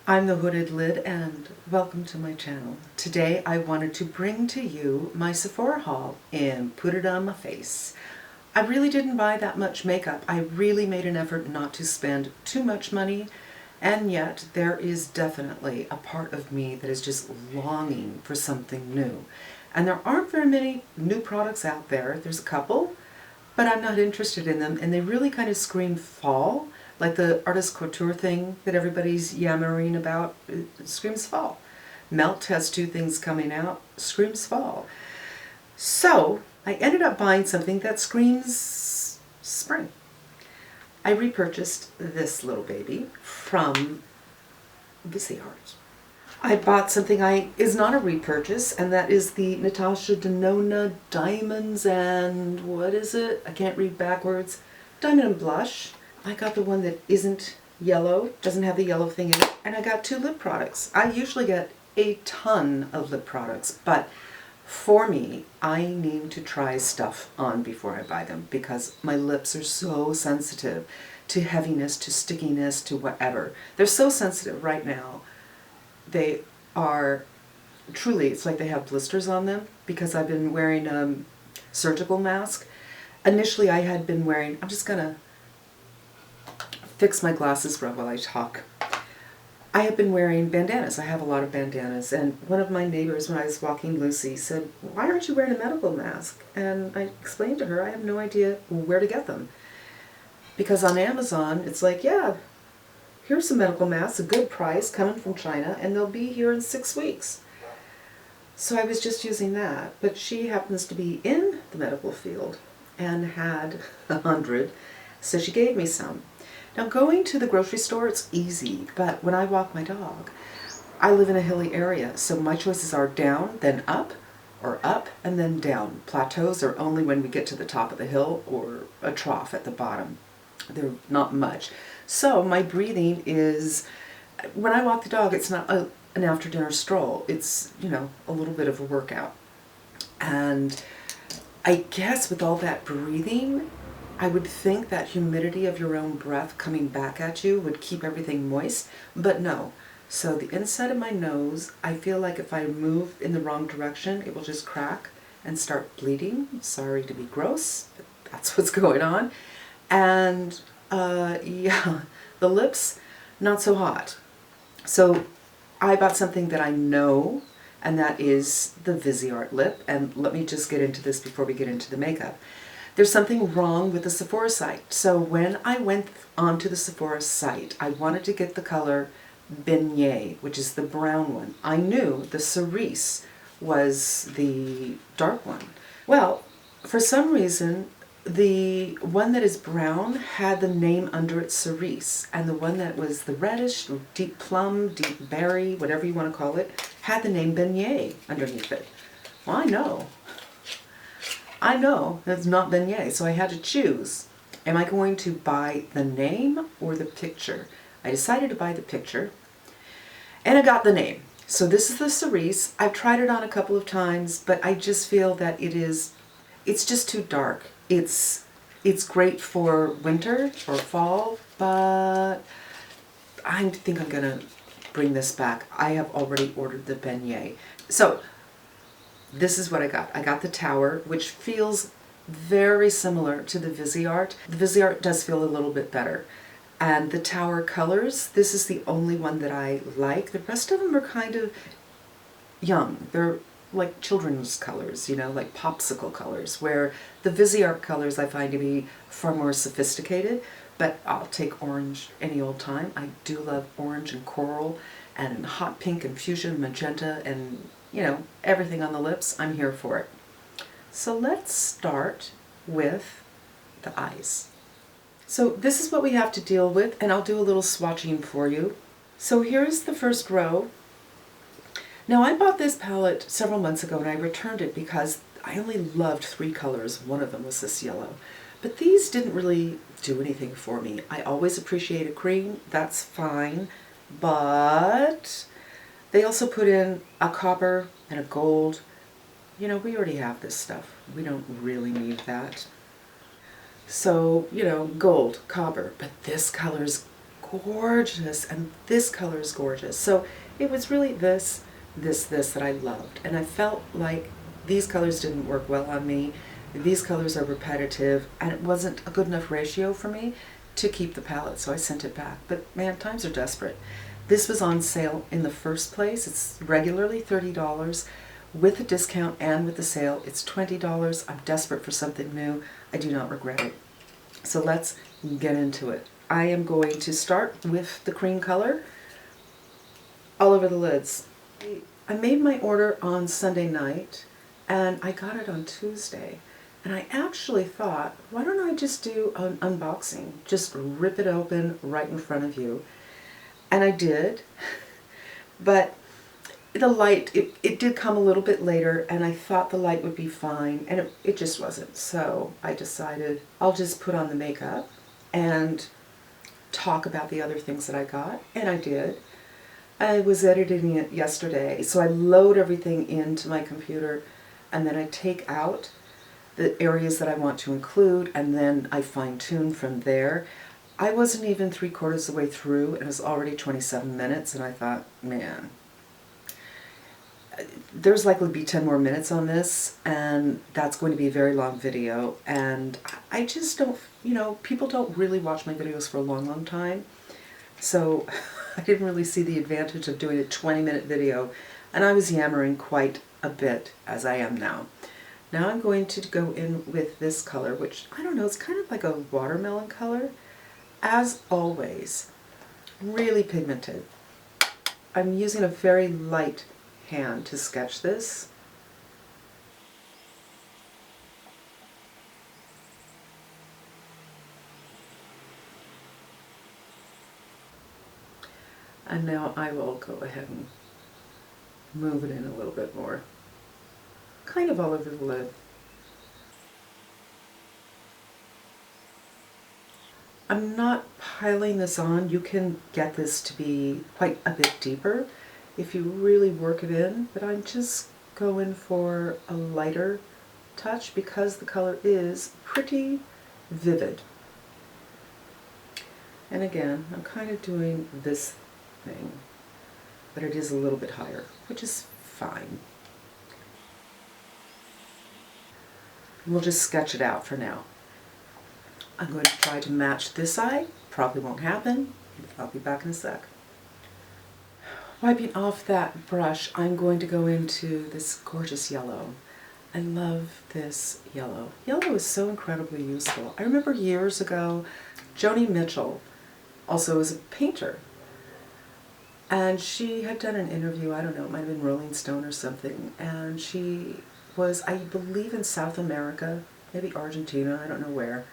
I'm the Hooded Lid and welcome to my channel. Today I wanted to bring to you my Sephora haul and put it on my face. I really didn't buy that much makeup. I really made an effort not to spend too much money, and yet there is definitely a part of me that is just longing for something new. And there aren't very many new products out there. There's a couple, but I'm not interested in them, and they really kind of scream fall. Like the artist couture thing that everybody's yammering about, it screams fall. Melt has two things coming out, screams fall. So I ended up buying something that screams spring. I repurchased this little baby from VIB. I bought something is not a repurchase, and that is the Natasha Denona Diamonds and what is it? I can't read backwards. Diamond and Blush. I got the one that isn't yellow, doesn't have the yellow thing in it, and I got 2 lip products. I usually get a ton of lip products, but for me, I need to try stuff on before I buy them because my lips are so sensitive to heaviness, to stickiness, to whatever. They're so sensitive right now. They are truly, it's like they have blisters on them because I've been wearing a surgical mask. Initially I had been wearing, I'm just gonna fix my glasses while I talk. I have been wearing bandanas. I have a lot of bandanas, and one of my neighbors when I was walking Lucy said, "Why aren't you wearing a medical mask?" And I explained to her I have no idea where to get them. Because on Amazon it's like, yeah, here's some medical masks, a good price, coming from China, and they'll be here in 6 weeks. So I was just using that, but she happens to be in the medical field and had 100, so she gave me some. Now going to the grocery store, it's easy, but when I walk my dog, I live in a hilly area, so my choices are down, then up, or up, and then down. Plateaus are only when we get to the top of the hill, or a trough at the bottom. They're not much. So my breathing is, when I walk the dog, it's not an after-dinner stroll. It's, you know, a little bit of a workout. And I guess with all that breathing, I would think that humidity of your own breath coming back at you would keep everything moist, but no. So the inside of my nose, I feel like if I move in the wrong direction, it will just crack and start bleeding. Sorry to be gross, but that's what's going on. And yeah, the lips, not so hot. So I bought something that I know, and that is the VIB lip. And let me just get into this before we get into the makeup. There's something wrong with the Sephora site. So when I went onto the Sephora site, I wanted to get the color Beignet, which is the brown one. I knew the Cerise was the dark one. Well, for some reason, the one that is brown had the name under it Cerise, and the one that was the reddish, deep plum, deep berry, whatever you want to call it, had the name Beignet underneath it. Well, I know that's not Beignet, so I had to choose. Am I going to buy the name or the picture? I decided to buy the picture, and I got the name. So this is the Cerise. I've tried it on a couple of times, but I just feel that it's just too dark. It's great for winter or fall, but I think I'm gonna bring this back. I have already ordered the Beignet. So this is what I got. I got the Tower, which feels very similar to the VIB. The VIB does feel a little bit better. And the Tower colors, this is the only one that I like. The rest of them are kind of young. They're like children's colors, you know, like popsicle colors, where the VIB colors I find to be far more sophisticated, but I'll take orange any old time. I do love orange and coral and hot pink and fuchsia magenta and, you know, everything on the lips. I'm here for it. So let's start with the eyes. So this is what we have to deal with, and I'll do a little swatching for you. So here's the first row. Now I bought this palette several months ago and I returned it because I only loved 3 colors. One of them was this yellow. But these didn't really do anything for me. I always appreciate a cream, that's fine, but they also put in a copper and a gold. You know, we already have this stuff. We don't really need that. So, you know, gold, copper, but this color's gorgeous, and this color is gorgeous. So it was really this that I loved, and I felt like these colors didn't work well on me. These colors are repetitive, and it wasn't a good enough ratio for me to keep the palette, so I sent it back. But man, times are desperate. This was on sale in the first place. It's regularly $30. With the discount and with the sale, it's $20. I'm desperate for something new. I do not regret it. So let's get into it. I am going to start with the cream color all over the lids. I made my order on Sunday night, and I got it on Tuesday. And I actually thought, why don't I just do an unboxing? Just rip it open right in front of you. And I did, but the light, it did come a little bit later, and I thought the light would be fine, and it just wasn't. So I decided I'll just put on the makeup and talk about the other things that I got, and I did. I was editing it yesterday, so I load everything into my computer, and then I take out the areas that I want to include, and then I fine-tune from there. I wasn't even 3/4 of the way through, and it was already 27 minutes, and I thought, man, there's likely to be 10 more minutes on this, and that's going to be a very long video, and I just don't, you know, people don't really watch my videos for a long time, so I didn't really see the advantage of doing a 20-minute video, and I was yammering quite a bit, as I am now. Now I'm going to go in with this color, which, I don't know, it's kind of like a watermelon color. As always, really pigmented. I'm using a very light hand to sketch this. And now I will go ahead and move it in a little bit more. Kind of all over the lid. I'm not piling this on. You can get this to be quite a bit deeper if you really work it in, but I'm just going for a lighter touch because the color is pretty vivid. And again, I'm kind of doing this thing, but it is a little bit higher, which is fine. We'll just sketch it out for now. I'm going to try to match this eye. Probably won't happen. I'll be back in a sec. Wiping off that brush, I'm going to go into this gorgeous yellow. I love this yellow. Yellow is so incredibly useful. I remember years ago, Joni Mitchell also was a painter. And she had done an interview, I don't know, it might have been Rolling Stone or something, and she was, I believe, in South America, maybe Argentina, I don't know where.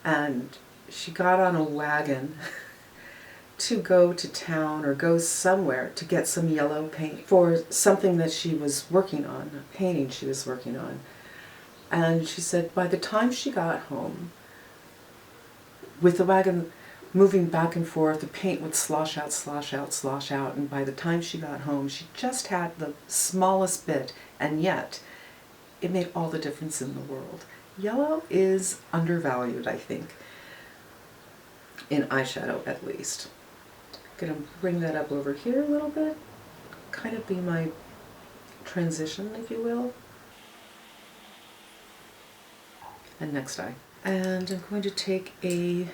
And she got on a wagon to go to town or go somewhere to get some yellow paint for something that she was working on, a painting she was working on. And she said by the time she got home, with the wagon moving back and forth, the paint would slosh out, slosh out, slosh out, and by the time she got home, she just had the smallest bit, and yet it made all the difference in the world. Yellow is undervalued, I think, in eyeshadow at least. I'm going to bring that up over here a little bit, kind of be my transition, if you will. And next eye. And I'm going to take a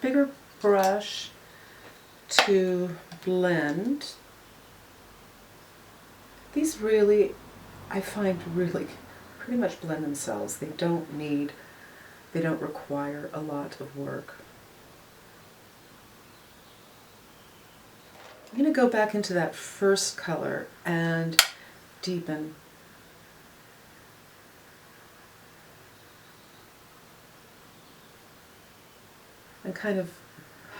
bigger brush to blend. These really, I find, really pretty much blend themselves. They don't require a lot of work. I'm going to go back into that first color and deepen. And kind of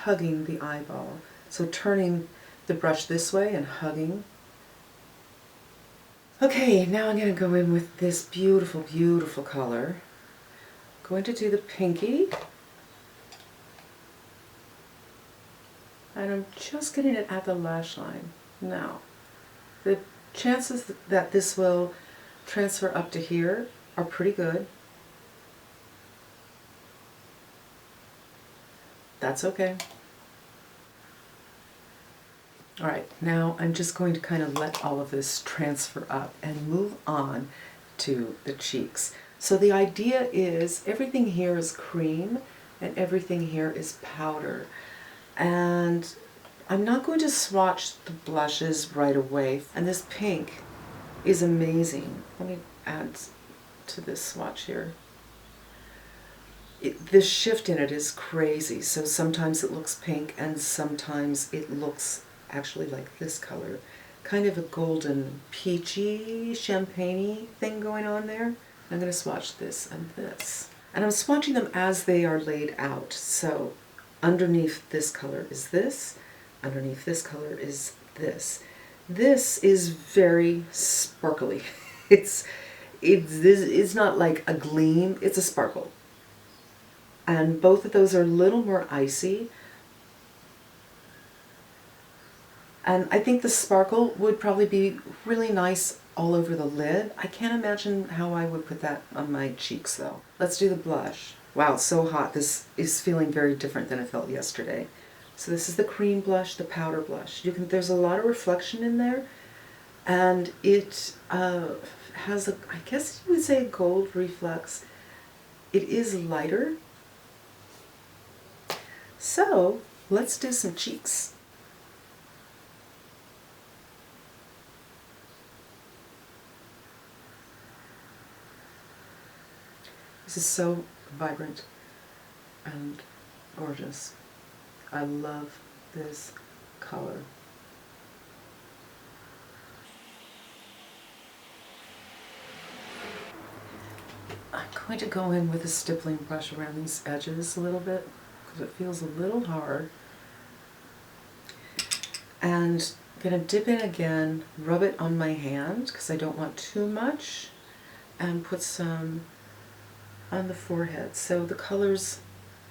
hugging the eyeball. So turning the brush this way and hugging. Okay, now I'm going to go in with this beautiful, beautiful color. I'm going to do the pinky. And I'm just getting it at the lash line. Now, the chances that this will transfer up to here are pretty good. That's okay. All right, now I'm just going to kind of let all of this transfer up and move on to the cheeks. So the idea is everything here is cream and everything here is powder. And I'm not going to swatch the blushes right away. And this pink is amazing. Let me add to this swatch here. This shift in it is crazy. So sometimes it looks pink and sometimes it looks actually like this color. Kind of a golden peachy, champagne-y thing going on there. I'm going to swatch this and this. And I'm swatching them as they are laid out. So underneath this color is this. Underneath this color is this. This is very sparkly. It's not like a gleam, it's a sparkle. And both of those are a little more icy. And I think the sparkle would probably be really nice all over the lid. I can't imagine how I would put that on my cheeks though. Let's do the blush. Wow, it's so hot. This is feeling very different than it felt yesterday. So this is the cream blush, the powder blush. There's a lot of reflection in there, and it has a, I guess you would say, a gold reflex. It is lighter. So let's do some cheeks. This is so vibrant and gorgeous. I love this color. I'm going to go in with a stippling brush around these edges a little bit because it feels a little hard. And I'm going to dip in again, rub it on my hand because I don't want too much, and put some on the forehead. So the colors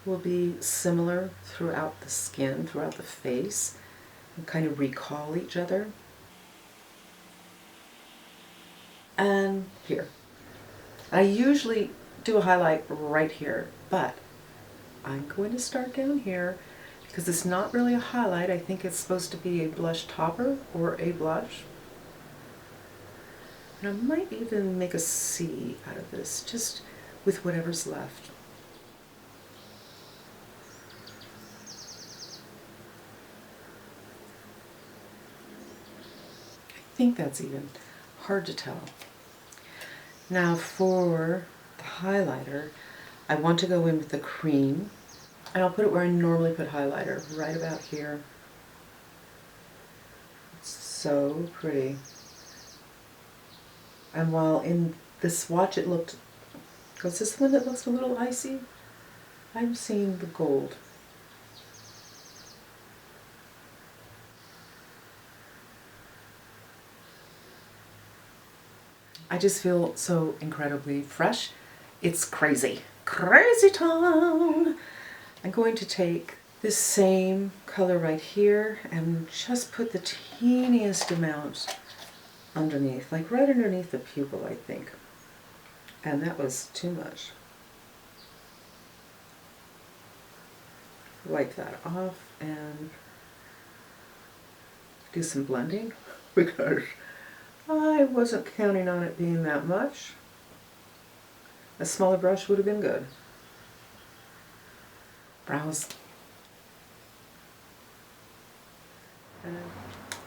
will be similar throughout the skin, throughout the face, and kind of recall each other. And here. I usually do a highlight right here, but I'm going to start down here because it's not really a highlight. I think it's supposed to be a blush topper or a blush. And I might even make a C out of this, just with whatever's left. I think that's even hard to tell. Now for the highlighter, I want to go in with the cream, and I'll put it where I normally put highlighter, right about here. It's so pretty. And while in the swatch it looked, was this the one that looks a little icy? I'm seeing the gold. I just feel so incredibly fresh. It's crazy. Crazy town! I'm going to take this same color right here and just put the teeniest amount underneath, like right underneath the pupil, I think. And that was too much. Wipe that off and do some blending because I wasn't counting on it being that much. A smaller brush would have been good. Brows.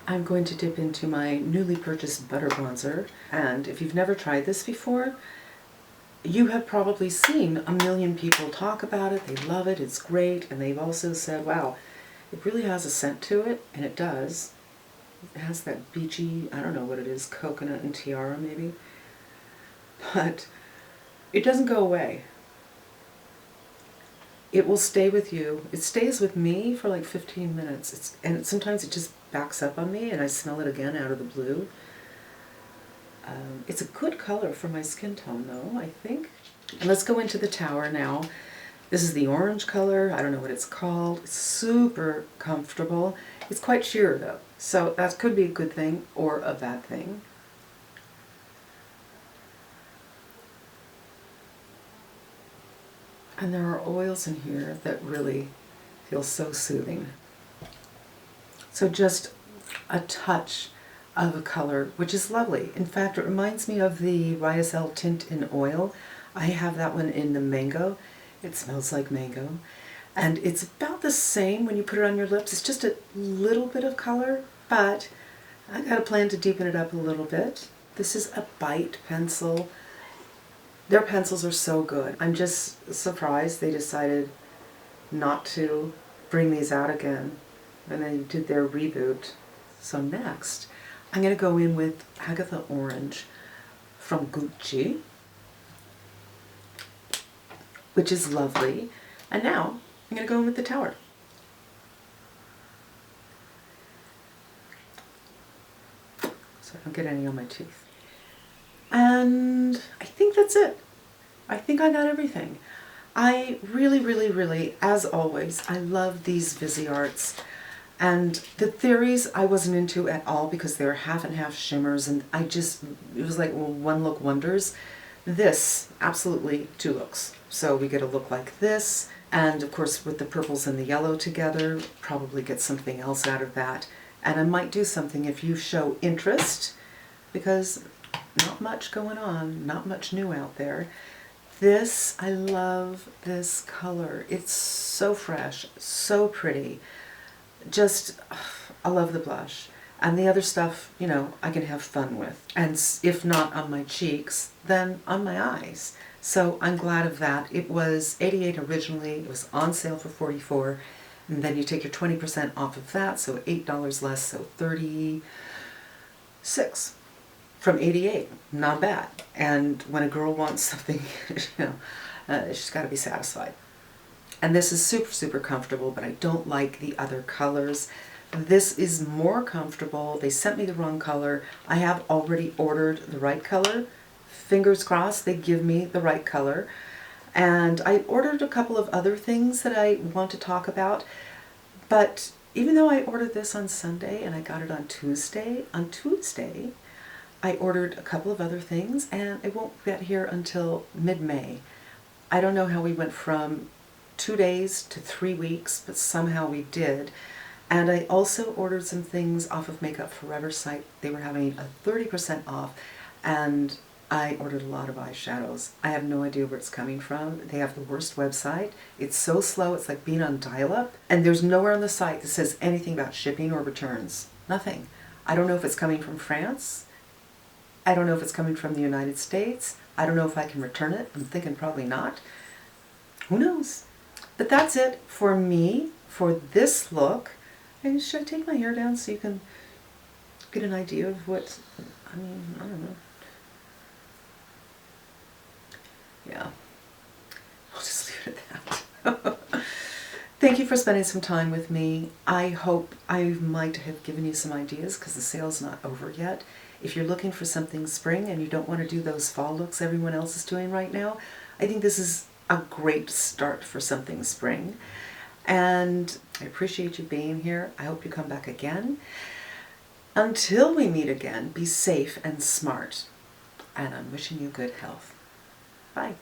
I'm going to dip into my newly purchased butter bronzer, and if you've never tried this before, you have probably seen a million people talk about it. They love it, it's great, and they've also said, wow, it really has a scent to it, and it does. It has that beachy, I don't know what it is, coconut and tiara maybe, but it doesn't go away. It will stay with you. It stays with me for like 15 minutes. And sometimes it just backs up on me and I smell it again out of the blue. It's a good color for my skin tone though, I think. And let's go into the tower now. This is the orange color. I don't know what it's called. It's super comfortable. It's quite sheer though. So that could be a good thing or a bad thing. And there are oils in here that really feel so soothing. So just a touch of a color, which is lovely. In fact, it reminds me of the YSL Tint in Oil. I have that one in the mango. It smells like mango. And it's about the same when you put it on your lips. It's just a little bit of color, but I got a plan to deepen it up a little bit. This is a Bite pencil. Their pencils are so good. I'm just surprised they decided not to bring these out again when they did their reboot. So next, I'm going to go in with Agatha Orange from Gucci, which is lovely. And now I'm going to go in with the Tower. So I don't get any on my teeth. And I think that's it. I think I got everything. I really, as always, I love these Visearts. And the theories I wasn't into at all because they were half and half shimmers, and it was like one look wonders. This, absolutely 2 looks. So we get a look like this, and of course with the purples and the yellow together, probably get something else out of that. And I might do something if you show interest, because not much going on, not much new out there. This, I love this color. It's so fresh, so pretty. Just, I love the blush. And the other stuff, you know, I can have fun with. And if not on my cheeks, then on my eyes. So I'm glad of that. It was $88 originally. It was on sale for $44. And then you take your 20% off of that, so $8 less, so $36 from $88. Not bad. And when a girl wants something, you know, she's got to be satisfied. And this is super comfortable, but I don't like the other colors. This is more comfortable. They sent me the wrong color. I have already ordered the right color. Fingers crossed they give me the right color. And I ordered a couple of other things that I want to talk about. But even though I ordered this on Sunday and I got it on Tuesday, I ordered a couple of other things and it won't get here until mid-May. I don't know how we went from 2 days to 3 weeks, but somehow we did. And I also ordered some things off of Makeup Forever site. They were having a 30% off, and I ordered a lot of eyeshadows. I have no idea where it's coming from. They have the worst website. It's so slow, it's like being on dial-up. And there's nowhere on the site that says anything about shipping or returns. Nothing. I don't know if it's coming from France. I don't know if it's coming from the United States. I don't know if I can return it. I'm thinking probably not. Who knows? But that's it for me for this look. And should I take my hair down so you can get an idea of what, I don't know. Yeah, I'll just leave it at that. Thank you for spending some time with me. I hope I might have given you some ideas because the sale's not over yet. If you're looking for something spring and you don't want to do those fall looks everyone else is doing right now, I think this is a great start for something spring. And I appreciate you being here. I hope you come back again. Until we meet again, be safe and smart. And I'm wishing you good health. Bye.